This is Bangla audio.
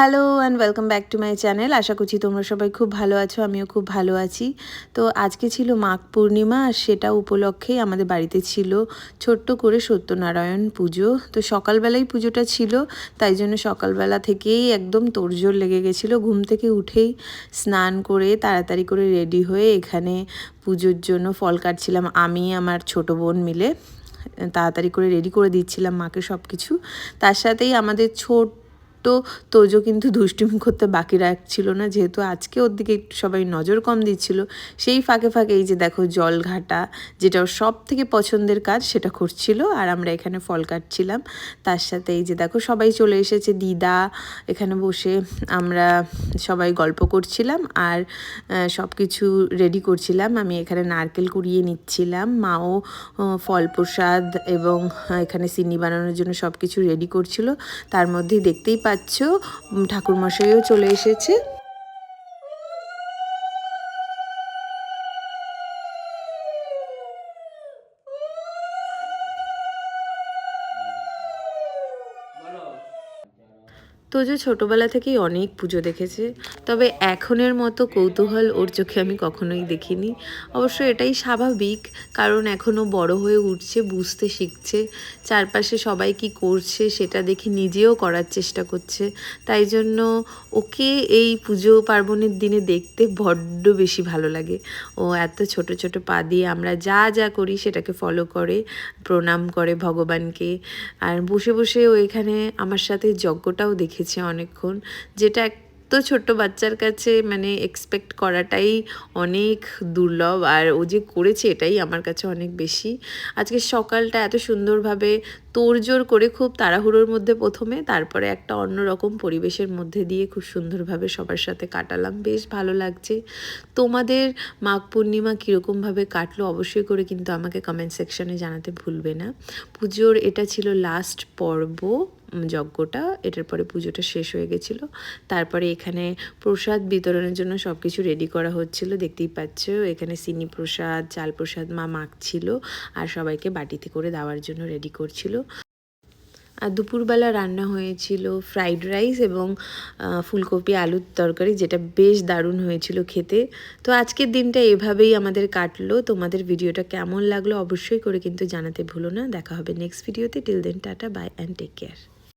Hello and welcome back to my channel. আশা করছি তোমরা সবাই খুব ভালো আছো, আমিও খুব ভালো আছি। তো আজকে ছিল মাঘ পূর্ণিমা, আর সেটা উপলক্ষেই আমাদের বাড়িতে ছিল ছোট্ট করে সত্যনারায়ণ পুজো। তো সকালবেলাই পুজোটা ছিল, তাই জন্য সকালবেলা থেকেই একদম তোড়জোড় লেগে গেছিলো। ঘুম থেকে উঠেই স্নান করে তাড়াতাড়ি করে রেডি হয়ে এখানে পুজোর জন্য ফল কাটছিলাম আমি আমার ছোট বোন মিলে। তাড়াতাড়ি করে রেডি করে দিচ্ছিলাম মাকে সব কিছু। তার সাথেই আমাদের তোজো কিন্তু দুষ্টুমি করতে বাকি রাখছিল না, যেহেতু আজকে ওর দিকে একটু সবাই নজর কম দিচ্ছিল। সেই ফাঁকে ফাঁকে এই যে দেখো জল ঘাটা, যেটা ওর সব থেকে পছন্দের কাজ, সেটা করছিল। আর আমরা এখানে ফল কাটছিলাম। তার সাথে এই যে দেখো সবাই চলে এসেছে, দিদা এখানে বসে আমরা সবাই গল্প করছিলাম আর সব কিছু রেডি করছিলাম। আমি এখানে নারকেল কুড়িয়ে নিচ্ছিলাম, মাও ফল প্রসাদ এবং এখানে সিন্নি বানানোর জন্য সব কিছু রেডি করছিল। তার মধ্যেই দেখতেই পাচ্ছ ঠাকুরমশাইও চলে এসেছে। তোজো ছোটোবেলা থেকেই অনেক পুজো দেখেছে, তবে এখনের মতো কৌতূহল ওর চোখে আমি কখনোই দেখিনি। অবশ্য এটাই স্বাভাবিক, কারণ এখনও বড় হয়ে উঠছে, বুঝতে শিখছে, চারপাশে সবাই কি করছে সেটা দেখে নিজেও করার চেষ্টা করছে। তাই জন্য ওকে এই পুজো পার্বণের দিনে দেখতে বড্ড বেশি ভালো লাগে। ও এত ছোট ছোট পা দিয়ে আমরা যা যা করি সেটাকে ফলো করে, প্রণাম করে ভগবানকে। আর বসে বসে ও এখানে আমার সাথে যজ্ঞটাও দেখেছে অনেকক্ষণ, যেটা তো ছোট্ট বাচ্চার কাছে মানে এক্সপেক্ট করাটাই অনেক দুর্লভ, আর ও যে করেছে এটাই আমার কাছে অনেক বেশি। আজকে সকালটা এত সুন্দরভাবে তোড়জোড় করে, খুব তাড়াহুড়োর মধ্যে প্রথমে, তারপরে একটা অন্যরকম পরিবেশের মধ্যে দিয়ে খুব সুন্দরভাবে সবার সাথে কাটালাম। বেশ ভালো লাগছে। তোমাদের মাঘ পূর্ণিমা কীরকমভাবে কাটলো অবশ্যই করে কিন্তু আমাকে কমেন্ট সেকশনে জানাতে ভুলবে না। পুজোর এটা ছিল লাস্ট পর্ব, যজ্ঞটা। এটার পরে পুজোটা শেষ হয়ে গেছিলো। তারপরে এখানে প্রসাদ বিতরণের জন্য সব কিছু রেডি করা হচ্ছিল, দেখতেই পাচ্ছ। এখানে সিনি প্রসাদ, চাল প্রসাদ মা মাখছিল আর সবাইকে বাটিতে করে দেওয়ার জন্য রেডি করছিল। আর দুপুরবেলা রান্না হয়েছিল ফ্রাইড রাইস এবং ফুলকপি আলুর তরকারি, যেটা বেশ দারুণ হয়েছিল খেতে। তো আজকের দিনটা এভাবেই আমাদের কাটলো। তোমাদের ভিডিওটা কেমন লাগলো অবশ্যই করে কিন্তু জানাতে ভুলো না। দেখা হবে নেক্সট ভিডিওতে। Till then tata, bye and take care.